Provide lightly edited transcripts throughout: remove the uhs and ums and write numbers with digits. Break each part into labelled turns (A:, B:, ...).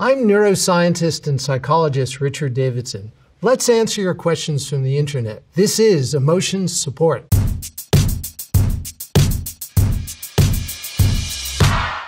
A: I'm neuroscientist and psychologist Richard Davidson. Let's answer your questions from the internet. This is Emotions Support.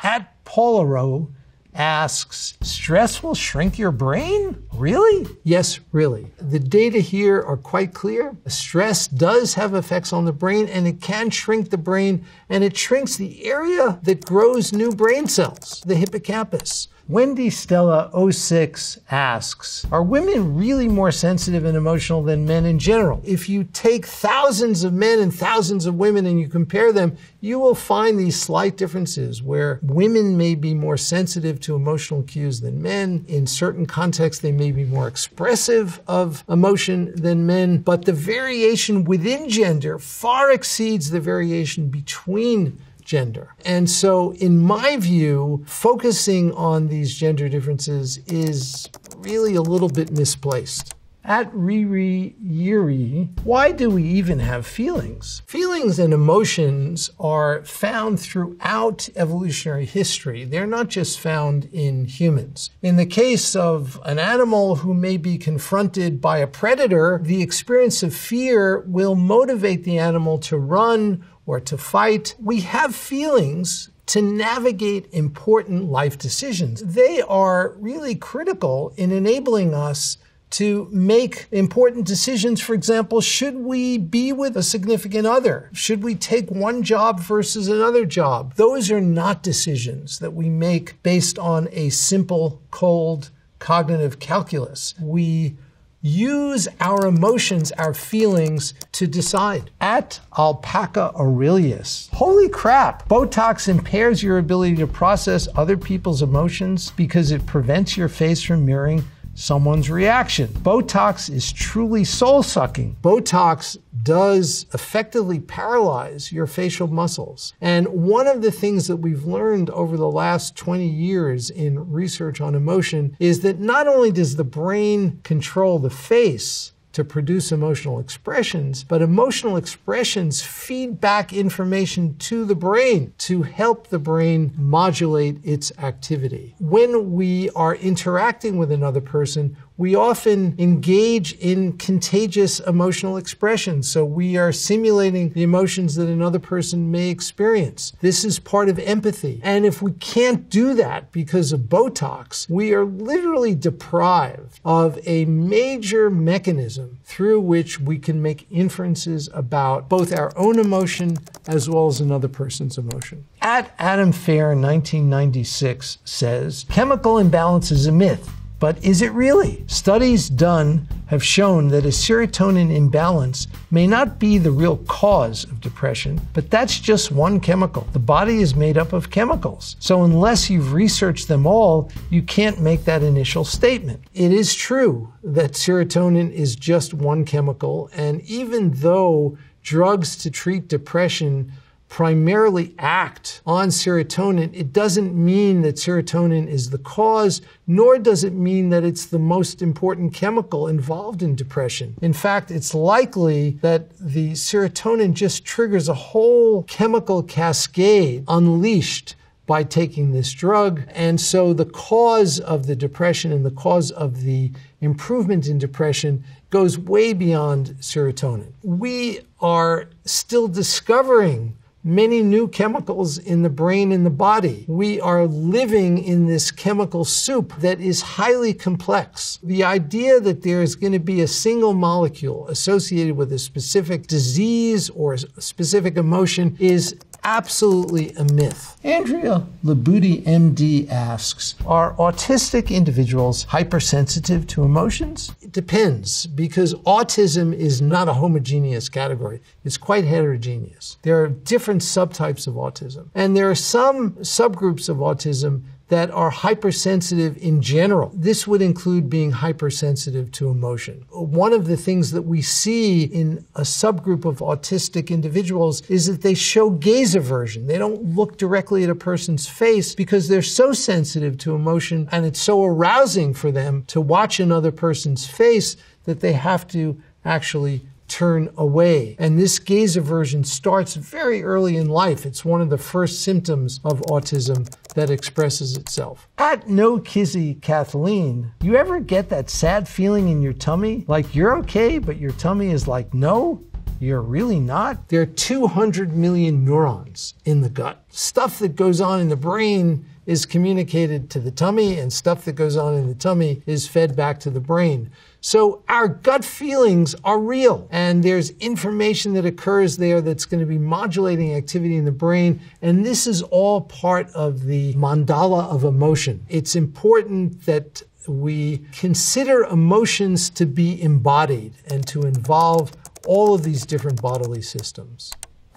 A: At Polaro asks, stress will shrink your brain? Really? Yes, really. The data here are quite clear. Stress does have effects on the brain, and it can shrink the brain, and it shrinks the area that grows new brain cells, the hippocampus. Wendy Stella 06 asks, are women really more sensitive and emotional than men in general? If you take thousands of men and thousands of women and you compare them, you will find these slight differences where women may be more sensitive to emotional cues than men. In certain contexts, they may be more expressive of emotion than men, but the variation within gender far exceeds the variation between gender. And so, in my view, focusing on these gender differences is really a little bit misplaced. At Riri Yiri, why do we even have feelings? Feelings and emotions are found throughout evolutionary history. They're not just found in humans. In the case of an animal who may be confronted by a predator, the experience of fear will motivate the animal to run or to fight. We have feelings to navigate important life decisions. They are really critical in enabling us to make important decisions. For example, should we be with a significant other? Should we take one job versus another job? Those are not decisions that we make based on a simple, cold, cognitive calculus. We use our emotions, our feelings, to decide. At Alpaca Aurelius, holy crap, Botox impairs your ability to process other people's emotions because it prevents your face from mirroring someone's reaction. Botox is truly soul-sucking. Botox does effectively paralyze your facial muscles. And one of the things that we've learned over the last 20 years in research on emotion is that not only does the brain control the face to produce emotional expressions, but emotional expressions feed back information to the brain to help the brain modulate its activity. When we are interacting with another person, we often engage in contagious emotional expressions. So we are simulating the emotions that another person may experience. This is part of empathy. And if we can't do that because of Botox, we are literally deprived of a major mechanism through which we can make inferences about both our own emotion as well as another person's emotion. At Adam Fair 1996 says, chemical imbalance is a myth. But is it really? Studies done have shown that a serotonin imbalance may not be the real cause of depression, but that's just one chemical. The body is made up of chemicals. So unless you've researched them all, you can't make that initial statement. It is true that serotonin is just one chemical, and even though drugs to treat depression primarily act on serotonin, it doesn't mean that serotonin is the cause, nor does it mean that it's the most important chemical involved in depression. In fact, it's likely that the serotonin just triggers a whole chemical cascade unleashed by taking this drug. And so the cause of the depression and the cause of the improvement in depression goes way beyond serotonin. We are still discovering many new chemicals in the brain and the body. We are living in this chemical soup that is highly complex. The idea that there is going to be a single molecule associated with a specific disease or a specific emotion is absolutely a myth. Andrea Labudi, MD, asks, are autistic individuals hypersensitive to emotions? It depends, because autism is not a homogeneous category. It's quite heterogeneous. There are different subtypes of autism, and there are some subgroups of autism that are hypersensitive in general. This would include being hypersensitive to emotion. One of the things that we see in a subgroup of autistic individuals is that they show gaze aversion. They don't look directly at a person's face because they're so sensitive to emotion, and it's so arousing for them to watch another person's face that they have to actually turn away. And this gaze aversion starts very early in life. It's one of the first symptoms of autism that expresses itself. At No Kizzy Kathleen, you ever get that sad feeling in your tummy? Like you're okay, but your tummy is like, no, you're really not? There are 200 million neurons in the gut. Stuff that goes on in the brain is communicated to the tummy, and stuff that goes on in the tummy is fed back to the brain. So our gut feelings are real, and there's information that occurs there that's going to be modulating activity in the brain, and this is all part of the mandala of emotion. It's important that we consider emotions to be embodied and to involve all of these different bodily systems.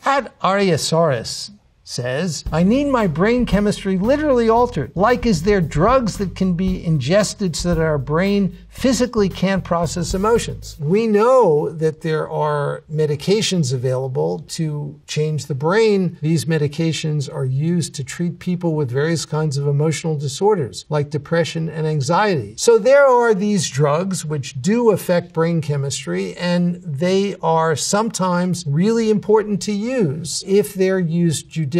A: At Aryasaurus says, I need my brain chemistry literally altered. Like, is there drugs that can be ingested so that our brain physically can't process emotions? We know that there are medications available to change the brain. These medications are used to treat people with various kinds of emotional disorders, like depression and anxiety. So there are these drugs which do affect brain chemistry, and they are sometimes really important to use if they're used judiciously.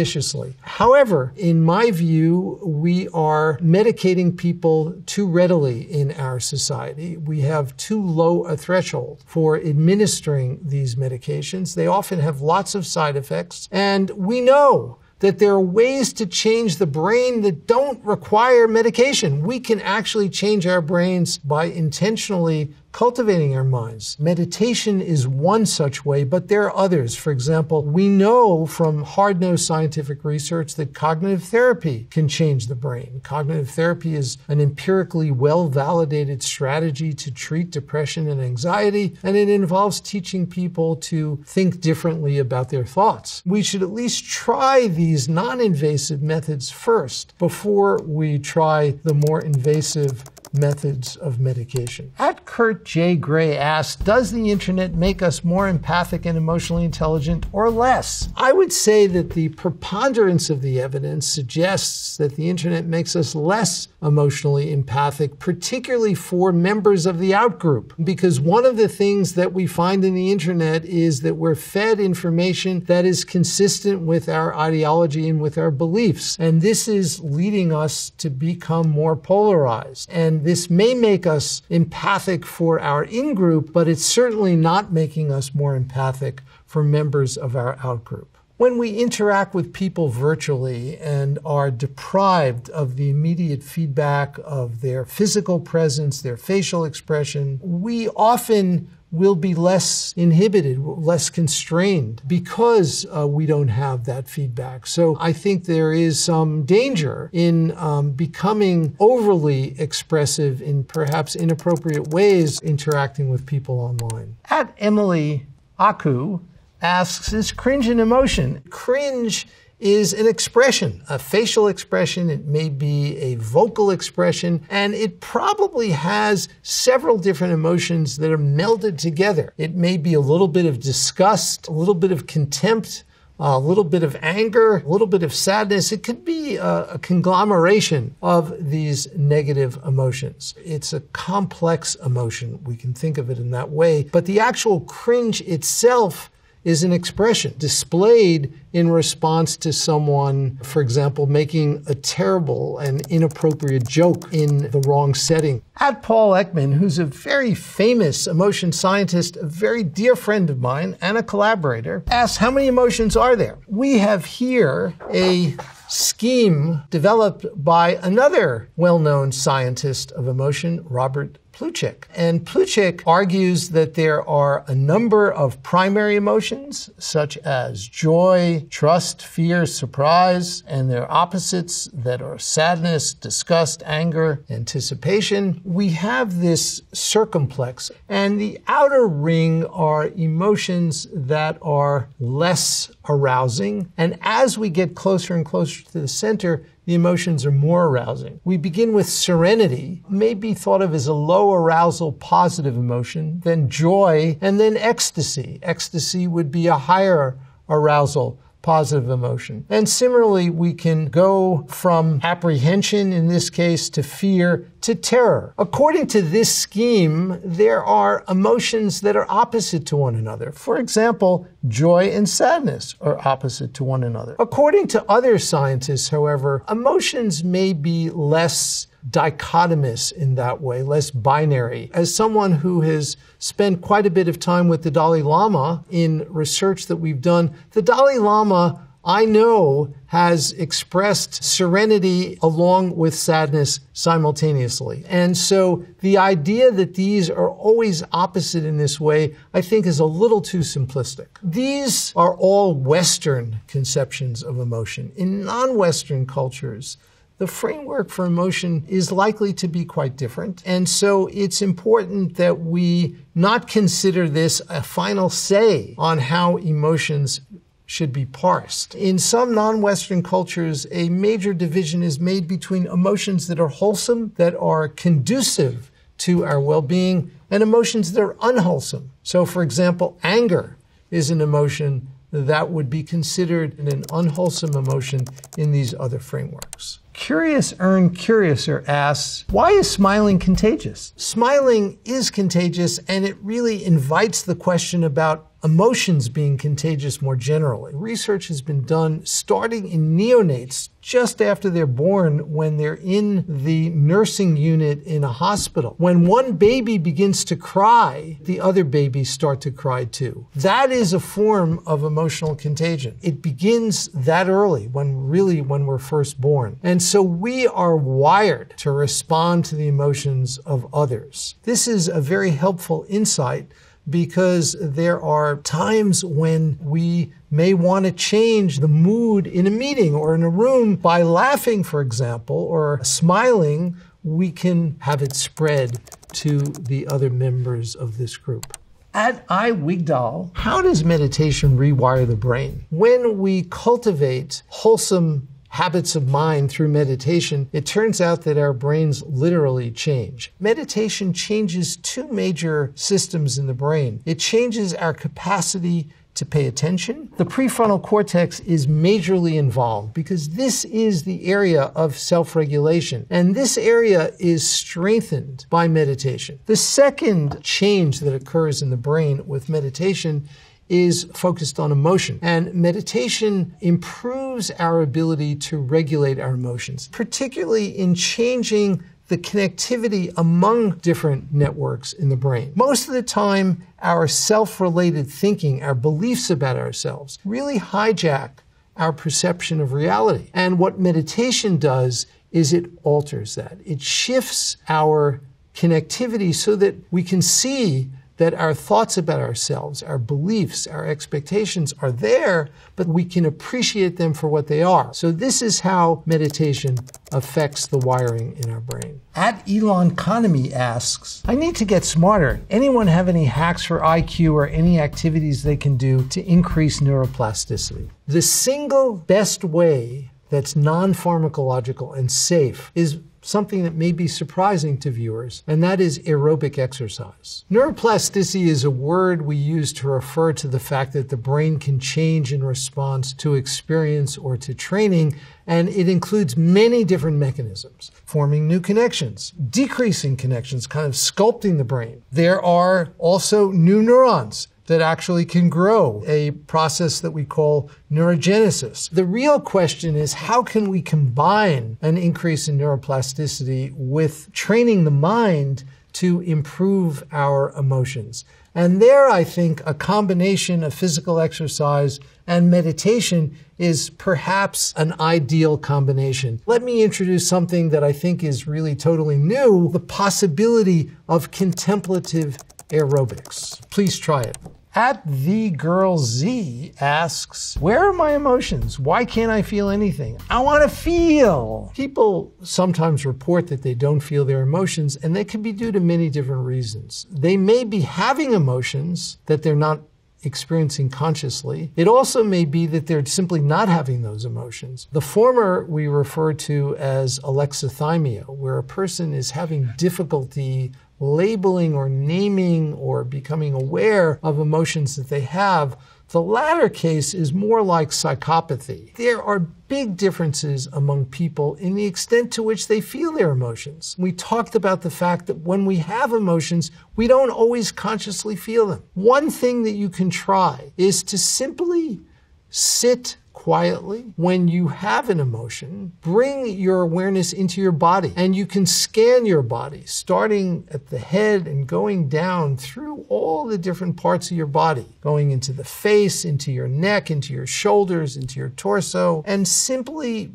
A: However, in my view, we are medicating people too readily in our society. We have too low a threshold for administering these medications. They often have lots of side effects, and we know that there are ways to change the brain that don't require medication. We can actually change our brains by intentionally cultivating our minds. Meditation is one such way, but there are others. For example, we know from hard-nosed scientific research that cognitive therapy can change the brain. Cognitive therapy is an empirically well-validated strategy to treat depression and anxiety, and it involves teaching people to think differently about their thoughts. We should at least try these non-invasive methods first before we try the more invasive methods of medication. At Kurt J. Gray asks, does the internet make us more empathic and emotionally intelligent or less? I would say that the preponderance of the evidence suggests that the internet makes us less emotionally empathic, particularly for members of the outgroup. Because one of the things that we find in the internet is that we're fed information that is consistent with our ideology and with our beliefs. And this is leading us to become more polarized. And this may make us empathic for our in-group, but it's certainly not making us more empathic for members of our out-group. When we interact with people virtually and are deprived of the immediate feedback of their physical presence, their facial expression, we often will be less inhibited, less constrained because we don't have that feedback. So I think there is some danger in becoming overly expressive in perhaps inappropriate ways interacting with people online. At Emily Aku asks, is cringe an emotion? Cringe is an expression, a facial expression. It may be a vocal expression, and it probably has several different emotions that are melded together. It may be a little bit of disgust, a little bit of contempt, a little bit of anger, a little bit of sadness. It could be a conglomeration of these negative emotions. It's a complex emotion. We can think of it in that way. But the actual cringe itself is an expression displayed in response to someone, for example, making a terrible and inappropriate joke in the wrong setting. At Paul Ekman, who's a very famous emotion scientist, a very dear friend of mine and a collaborator, asks, how many emotions are there? We have here a scheme developed by another well-known scientist of emotion, Robert Plutchik. And Plutchik argues that there are a number of primary emotions, such as joy, trust, fear, surprise, and their opposites that are sadness, disgust, anger, anticipation. We have this circumplex, and the outer ring are emotions that are less arousing. And as we get closer and closer to the center, the emotions are more arousing. We begin with serenity, may be thought of as a low arousal positive emotion, then joy, and then ecstasy. Ecstasy would be a higher arousal positive emotion. And similarly, we can go from apprehension, in this case, to fear, to terror. According to this scheme, there are emotions that are opposite to one another. For example, joy and sadness are opposite to one another. According to other scientists, however, emotions may be less dichotomous in that way, less binary. As someone who has spent quite a bit of time with the Dalai Lama in research that we've done, the Dalai Lama, I know, has expressed serenity along with sadness simultaneously. And so the idea that these are always opposite in this way, I think, is a little too simplistic. These are all Western conceptions of emotion. In non-Western cultures, the framework for emotion is likely to be quite different. And so it's important that we not consider this a final say on how emotions should be parsed. In some non-Western cultures, a major division is made between emotions that are wholesome, that are conducive to our well-being, and emotions that are unwholesome. So, for example, anger is an emotion that would be considered an unwholesome emotion in these other frameworks. Curious Earn Curiouser asks, why is smiling contagious? Smiling is contagious, and it really invites the question about emotions being contagious more generally. Research has been done starting in neonates just after they're born, when they're in the nursing unit in a hospital. When one baby begins to cry, the other babies start to cry too. That is a form of emotional contagion. It begins that early, when we're first born. And so we are wired to respond to the emotions of others. This is a very helpful insight, because there are times when we may want to change the mood in a meeting or in a room. By laughing, for example, or smiling, we can have it spread to the other members of this group. At iWigdal, how does meditation rewire the brain? When we cultivate wholesome habits of mind through meditation, it turns out that our brains literally change. Meditation changes two major systems in the brain. It changes our capacity to pay attention. The prefrontal cortex is majorly involved because this is the area of self-regulation, and this area is strengthened by meditation. The second change that occurs in the brain with meditation is focused on emotion. And meditation improves our ability to regulate our emotions, particularly in changing the connectivity among different networks in the brain. Most of the time, our self-related thinking, our beliefs about ourselves, really hijack our perception of reality. And what meditation does is it alters that. It shifts our connectivity so that we can see that our thoughts about ourselves, our beliefs, our expectations are there, but we can appreciate them for what they are. So this is how meditation affects the wiring in our brain. At Elon Economy asks, I need to get smarter. Anyone have any hacks for IQ or any activities they can do to increase neuroplasticity? The single best way that's non-pharmacological and safe is something that may be surprising to viewers, and that is aerobic exercise. Neuroplasticity is a word we use to refer to the fact that the brain can change in response to experience or to training, and it includes many different mechanisms: forming new connections, decreasing connections, kind of sculpting the brain. There are also new neurons that actually can grow, a process that we call neurogenesis. The real question is, how can we combine an increase in neuroplasticity with training the mind to improve our emotions? And there, I think, a combination of physical exercise and meditation is perhaps an ideal combination. Let me introduce something that I think is really totally new, the possibility of contemplative aerobics. Please try it. At The Girl Z asks, where are my emotions? Why can't I feel anything? I want to feel. People sometimes report that they don't feel their emotions, and that can be due to many different reasons. They may be having emotions that they're not experiencing consciously. It also may be that they're simply not having those emotions. The former we refer to as alexithymia, where a person is having difficulty labeling or naming or becoming aware of emotions that they have. The latter case is more like psychopathy. There are big differences among people in the extent to which they feel their emotions. We talked about the fact that when we have emotions, we don't always consciously feel them. One thing that you can try is to simply sit quietly. When you have an emotion, bring your awareness into your body, and you can scan your body, starting at the head and going down through all the different parts of your body, going into the face, into your neck, into your shoulders, into your torso, and simply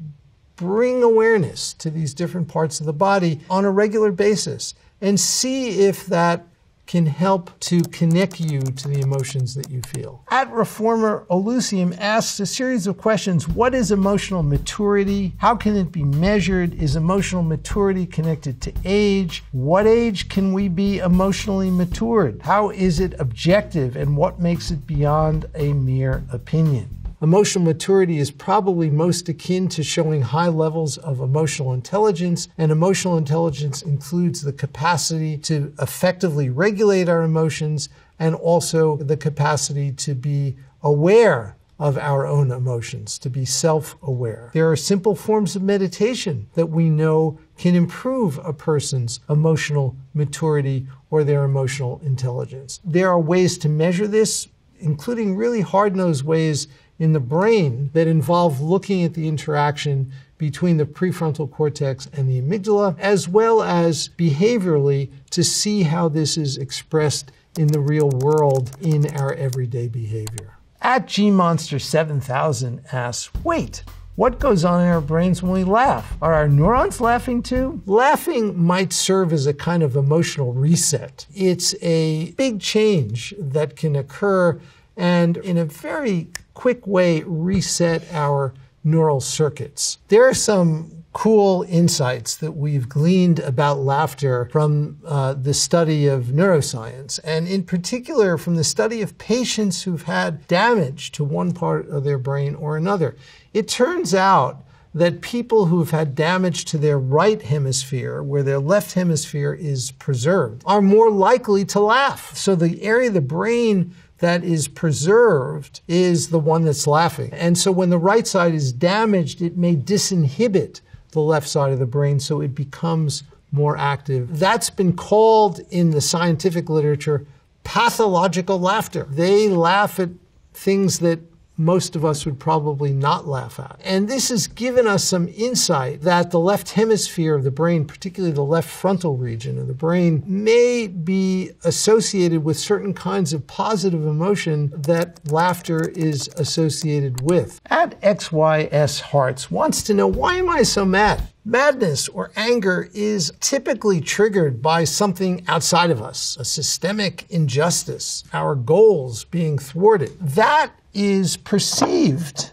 A: bring awareness to these different parts of the body on a regular basis and see if that can help to connect you to the emotions that you feel. At Reformer Olusium asks a series of questions. What is emotional maturity? How can it be measured? Is emotional maturity connected to age? What age can we be emotionally matured? How is it objective, and what makes it beyond a mere opinion? Emotional maturity is probably most akin to showing high levels of emotional intelligence, and emotional intelligence includes the capacity to effectively regulate our emotions and also the capacity to be aware of our own emotions, to be self-aware. There are simple forms of meditation that we know can improve a person's emotional maturity or their emotional intelligence. There are ways to measure this, including really hard-nosed ways in the brain that involve looking at the interaction between the prefrontal cortex and the amygdala, as well as behaviorally to see how this is expressed in the real world in our everyday behavior. At GMonster7000 asks, wait, what goes on in our brains when we laugh? Are our neurons laughing too? Laughing might serve as a kind of emotional reset. It's a big change that can occur and in a very quick way reset our neural circuits. There are some cool insights that we've gleaned about laughter from the study of neuroscience, and in particular from the study of patients who've had damage to one part of their brain or another. It turns out that people who've had damage to their right hemisphere, where their left hemisphere is preserved, are more likely to laugh. So the area of the brain that is preserved is the one that's laughing. And so when the right side is damaged, it may disinhibit the left side of the brain, so it becomes more active. That's been called in the scientific literature pathological laughter. They laugh at things that most of us would probably not laugh at. And this has given us some insight that the left hemisphere of the brain, particularly the left frontal region of the brain, may be associated with certain kinds of positive emotion that laughter is associated with. At XYS Hearts wants to know, why am I so mad? Madness or anger is typically triggered by something outside of us, a systemic injustice, our goals being thwarted. That is perceived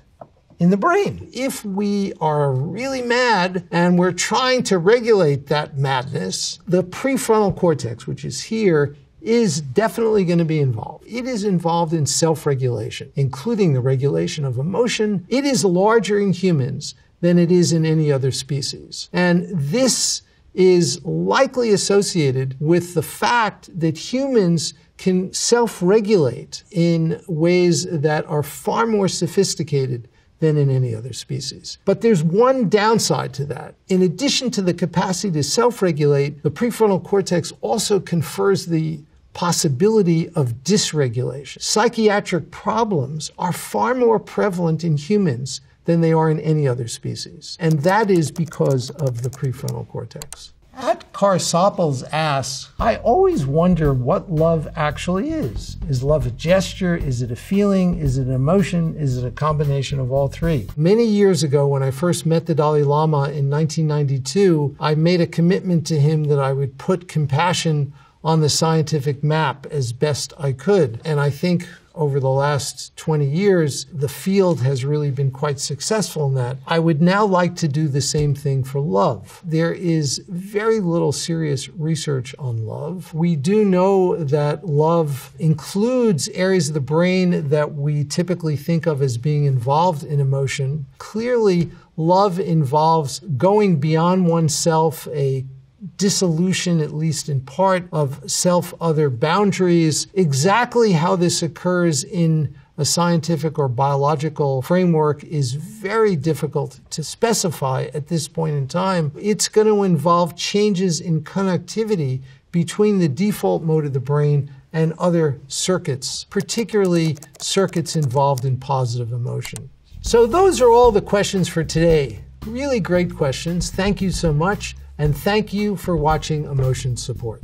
A: in the brain. If we are really mad and we're trying to regulate that madness, the prefrontal cortex, which is here, is definitely going to be involved. It is involved in self-regulation, including the regulation of emotion. It is larger in humans than it is in any other species. And this is likely associated with the fact that humans can self-regulate in ways that are far more sophisticated than in any other species. But there's one downside to that. In addition to the capacity to self-regulate, the prefrontal cortex also confers the possibility of dysregulation. Psychiatric problems are far more prevalent in humans than they are in any other species. And that is because of the prefrontal cortex. At Carsoples asks, I always wonder what love actually is. Is love a gesture? Is it a feeling? Is it an emotion? Is it a combination of all three? Many years ago, when I first met the Dalai Lama in 1992, I made a commitment to him that I would put compassion on the scientific map as best I could. And I think over the last 20 years, the field has really been quite successful in that. I would now like to do the same thing for love. There is very little serious research on love. We do know that love includes areas of the brain that we typically think of as being involved in emotion. Clearly, love involves going beyond oneself, a dissolution, at least in part, of self-other boundaries. Exactly how this occurs in a scientific or biological framework is very difficult to specify at this point in time. It's going to involve changes in connectivity between the default mode of the brain and other circuits, particularly circuits involved in positive emotion. So those are all the questions for today. Really great questions. Thank you so much, and thank you for watching Emotion Support.